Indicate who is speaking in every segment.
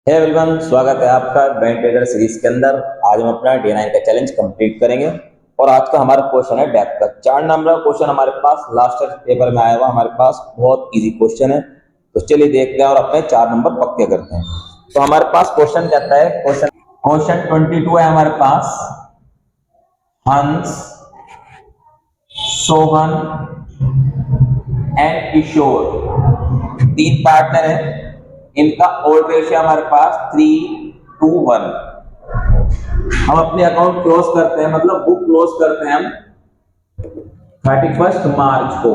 Speaker 1: Hey everyone, स्वागत है आपका बैंक ट्रेडर सीरीज के अंदर। आज हम अपना डे 9 का चैलेंज कंप्लीट करेंगे और आज का हमारा क्वेश्चन है डेप्थ का। 4 नंबर का क्वेश्चन हमारे पास लास्ट पेपर में आया हुआ, हमारे पास बहुत इजी क्वेश्चन है। तो चलिए देखते हैं और अपने 4 नंबर पक्के करते हैं। तो हमारे पास क्वेश्चन कहता है, क्वेश्चन 22 है हमारे पास। हंस, सोहन एंड किशोर 3 पार्टनर है। इनका ओल्ड रेशियो हमारे पास 3:1। हम अपने अकाउंट क्लोज करते हैं, मतलब बुक क्लोज करते हैं हम 31 मार्च को।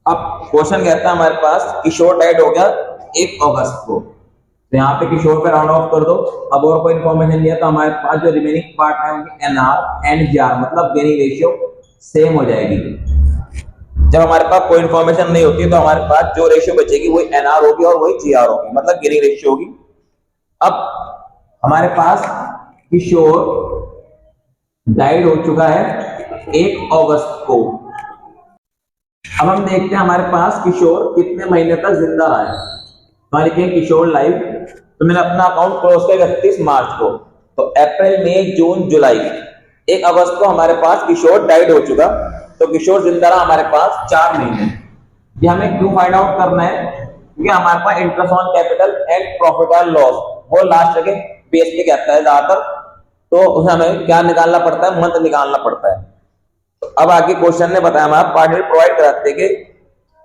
Speaker 1: अब क्वेश्चन कहता है हमारे पास किशोर डाइड हो गया 1 अगस्त को। तो यहाँ पे किशोर पे राउंड ऑफ कर दो। अब और कोई इन्फॉर्मेशन दिया तो हमारे पास जो रिमेनिंग पार्ट है उनकी एनआर एंड जीआर मतलब गेनिंग रेशियो सेम हो जाएगी। जब हमारे पास कोई इन्फॉर्मेशन नहीं होती तो हमारे पास जो रेशियो बचेगी वही एनआर होगी और वही जीआर होगी, मतलब गेनिंग रेशियो होगी। अब हमारे पास किशोर डाइड हो चुका है 1 अगस्त को। अब हम देखते हैं हमारे पास किशोर कितने महीने तक जिंदा रहा है। तो लिखेंगे किशोर लाइव। तो मैंने अपना अकाउंट क्लोज किया 31 मार्च को। तो अप्रैल, मई, जून, जुलाई, 1 अगस्त को हमारे पास किशोर डाइड हो चुका। तो किशोर जिंदा रहा हमारे पास 4 महीने। ये हमें क्यों फाइंड आउट करना है? क्योंकि हमारे पास interest on capital and profit और लॉस वो लास्ट के बेस पे कहता है ज्यादातर। तो उसे हमें क्या निकालना पड़ता है? मंथ निकालना पड़ता है। तो अब आगे क्वेश्चन ने बताया हमारा पार्टनर प्रोवाइड कराते कि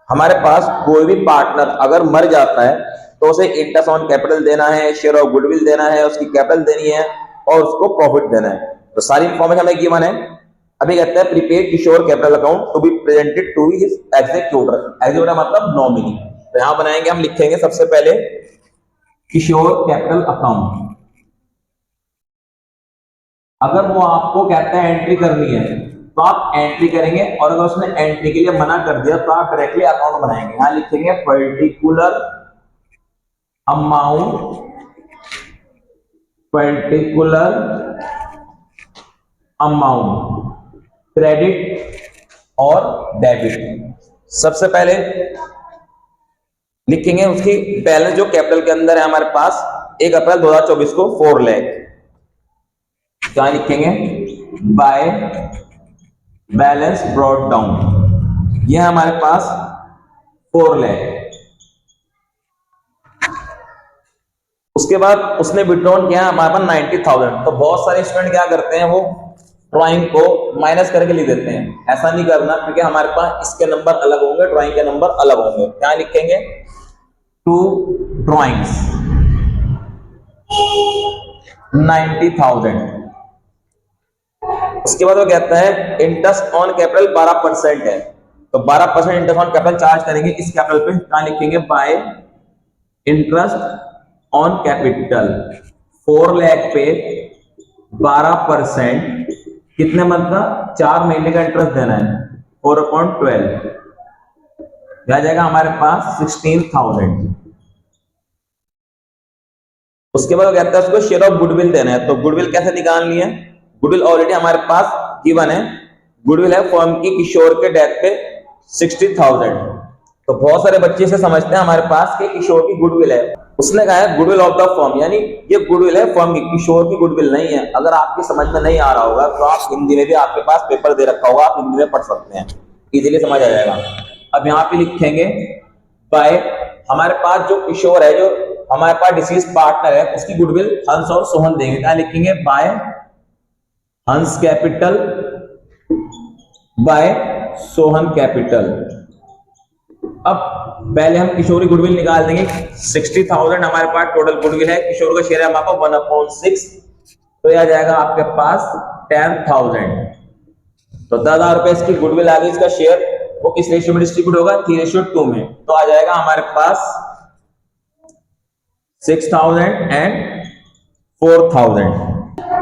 Speaker 1: हमारे पास कोई भी पार्टनर अगर मर जाता है तो उसे इंटरेस्ट ऑन कैपिटल देना है, शेयर ऑफ गुडविल देना है, उसकी कैपिटल देनी है और उसको प्रॉफिट देना है। तो सारी इंफॉर्मेशन हमें गिवन है। अभी कहते हैं prepare Kishore capital account to be presented to his executor. Executor मतलब नॉमिनी। तो यहां बनाएंगे, हम लिखेंगे सबसे पहले किशोर कैपिटल अकाउंट। अगर वो आपको कहता है एंट्री करनी है तो आप एंट्री करेंगे, और अगर उसने एंट्री के लिए मना कर दिया तो आप डायरेक्टली अकाउंट बनाएंगे। यहां लिखेंगे पर्टिकुलर अमाउंट क्रेडिट और डेबिट। सबसे पहले लिखेंगे उसकी बैलेंस जो कैपिटल के अंदर है हमारे पास 1 अप्रैल 2024 को 4 लाख। क्या लिखेंगे? बाय बैलेंस ब्रॉट डाउन, ये हमारे पास 4 लाख। उसके बाद उसने विड्रॉन किया हमारे पास 90,000। तो बहुत सारे स्टूडेंट क्या करते हैं, वो ड्राइंग को माइनस करके लिख देते हैं। ऐसा नहीं करना, क्योंकि हमारे पास इसके नंबर अलग होंगे, ड्राइंग के नंबर अलग होंगे। क्या लिखेंगे? 2 ड्राइंग्स 90,000। उसके बाद वो कहता है इंटरेस्ट ऑन कैपिटल 12% है, तो 12% इंटरेस्ट ऑन कैपिटल चार्ज करेंगे इस कैपिटल पे। क्या लिखेंगे? Bye interest on capital 4 lakh पे 12% कितने मंथ का? 4 महीने का इंटरेस्ट देना है। 4/12 आ जाएगा हमारे पास 16,000। उसके बाद कहता है उसको शेयर ऑफ गुडविल देना है। तो गुडविल कैसे निकालनी है? गुडविल ऑलरेडी हमारे पास गिवन है। गुडविल है फर्म की किशोर के डेथ पे 60,000। तो बहुत सारे बच्चे से समझते हैं हमारे पास कि किशोर की गुडविल है। उसने कहा है गुडविल ऑफ द फर्म, यानी ये गुडविल है फर्म की, किशोर की गुडविल नहीं है। अगर आपकी समझ में नहीं आ रहा होगा तो आप हिंदी में भी, आपके पास पेपर दे रखा होगा, आप हिंदी में पढ़ सकते हैं, इजीली समझ आ जाएगा। अब यहाँ पे लिखेंगे बाय, हमारे पास जो किशोर है, जो हमारे पास डिसीज पार्टनर है, उसकी गुडविल हंस और सोहन देंगे। क्या लिखेंगे? बाय हंस कैपिटल बाय सोहन कैपिटल। अब पहले हम किशोर की गुडविल निकाल देंगे। 60,000 हमारे पास टोटल गुडविल है। किशोर का शेयर है हमारे पास 1/6, तो यह आ जाएगा आपके पास 10,000। तो 10,000 रुपए इसकी गुडविल आ गई। इसका शेयर वो किस रेशियो में डिस्ट्रीब्यूट होगा? 3:2 में। तो आ जाएगा हमारे पास 6,000 एंड 4,000।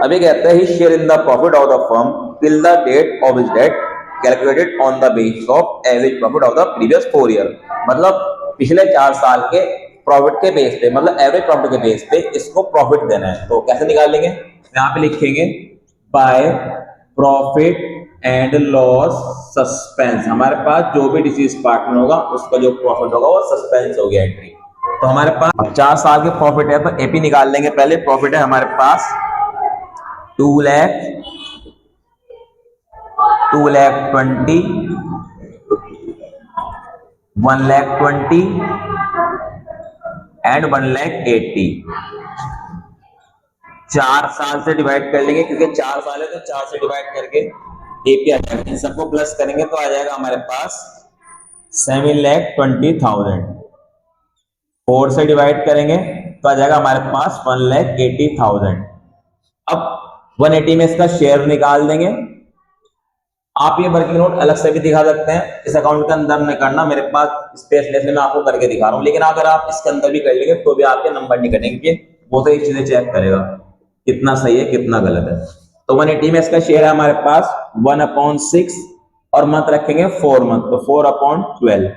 Speaker 1: अभी कहते हैं ही share in the profit of the firm till the date of his death calculated on the basis of average profit of the previous 4 year. मतलब पिछले 4 साल के प्रॉफिट के बेस पे, मतलब एवरेज प्रॉफिट के बेस पे इसको प्रॉफिट देना है। तो कैसे निकाल लेंगे? यहाँ पे लिखेंगे by profit and loss suspense. हमारे पास जो भी डिसीज पार्टनर होगा उसका जो प्रॉफिट होगा वो सस्पेंस हो गया एंट्री। तो हमारे पास अब 4 साल के प्रॉफिट है, तो एपी निकाल लेंगे। पहले प्रॉफिट है हमारे पास 2,20,000, 1,20,000 एंड 1,80,000। 4 साल से डिवाइड कर लेंगे, क्योंकि 4 साल है तो 4 से डिवाइड करके एपी आ जाएगा। इन सबको प्लस करेंगे तो आ जाएगा हमारे पास 7,20,000। 4 से डिवाइड करेंगे तो आ जाएगा हमारे पास 1,80,000। अब 180 में इसका शेयर निकाल देंगे। आप ये वर्किंग नोट अलग से भी दिखा सकते हैं, इस अकाउंट के अंदर नहीं करना, मेरे पास स्पेस लेस में मैं आपको करके दिखा रहा हूं। लेकिन अगर आप इसके अंदर भी कर लेंगे तो भी आपके नंबर नहीं कटेंगे, वो तो एक चीजें चेक करेगा कितना सही है कितना गलत है। तो 180 में इसका शेयर है हमारे पास 1/6 और मंथ रखेंगे 4 मंथ, तो 4/12।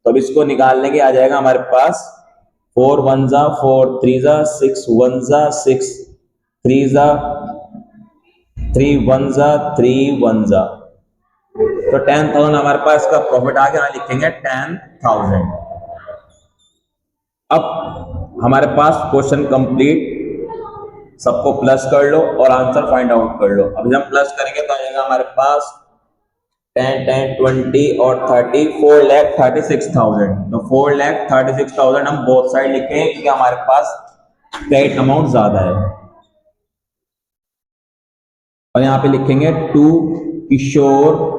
Speaker 1: तो अब इसको निकाल लेंगे, आ जाएगा हमारे पास 4 1 जा 4 3 जा 6 1 जा 6 3 जा 3 1 जा 3 1 जा, तो 10,000 हमारे पास का प्रॉफिट आ गया। यहाँ लिखेंगे 10,000। अब हमारे पास क्वेश्चन कंप्लीट, सबको प्लस कर लो और आंसर फाइंड आउट कर लो। अब जब हम प्लस करेंगे तो आ जाएगा हमारे पास 10 10 20 और 30 4,36,000। तो 4,36,000 हम बोथ साइड लिखें क्योंकि हमारे पास क्रेडिट अमाउंट ज्यादा है। और यहाँ पे लिखेंगे टू किशोर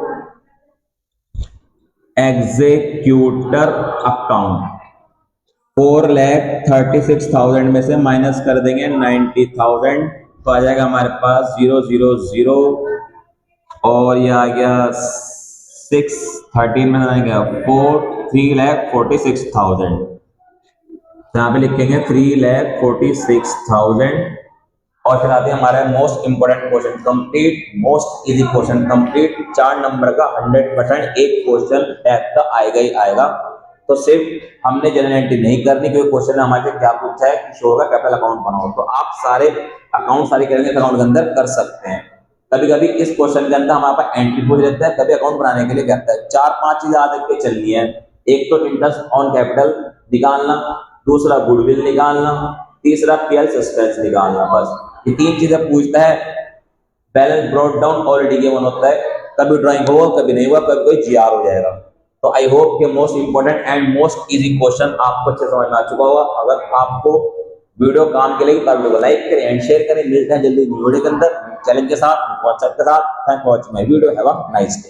Speaker 1: एग्जीक्यूटर अकाउंट। 4,36,000 में से माइनस कर देंगे 90,000, तो आ जाएगा हमारे पास 000 और ये आ गया 6 13 में आ गया 3,46,000। यहाँ पे लिखेंगे 3,46,000 और फिर आते हैं हमारे most important question complete, most easy question complete. 4 number का 100% एक क्वेश्चन टाइप का आएगा ही आएगा। तो सिर्फ हमने जनरलिटी नहीं करनी, क्योंकि क्वेश्चन हमारे क्या पूछा है किशोर का कैपिटल अकाउंट बनाओ, तो आप सारे अकाउंट सारी करेंगे अकाउंट के अंदर कर सकते हैं। कभी कभी इस क्वेश्चन के अंदर हमारे पास एंट्री पूछ लेता है, कभी अकाउंट बनाने के लिए कहता है। 4-5 चीजें याद रख के चलनी है। एक तो इंटरेस्ट ऑन कैपिटल निकालना, दूसरा गुडविल निकालना, तीसरा पीएल सस्पेंस निकालना। बस ये 3 चीजें पूछता है। Balance brought down already given होता है, कभी ड्राइंग होगा कभी नहीं हुआ, कभी कोई जीआर हो जाएगा। तो आई होप कि most important and most easy question आपको अच्छे समझ में आ चुका होगा। अगर आपको वीडियो काम के लिए तो वीडियो को लाइक करें एंड शेयर करें। मिलते हैं जल्दी वीडियो के अंदर चैलेंज के साथ, व्हाट्सएप के साथ। Thank for watching my video, have a nice day.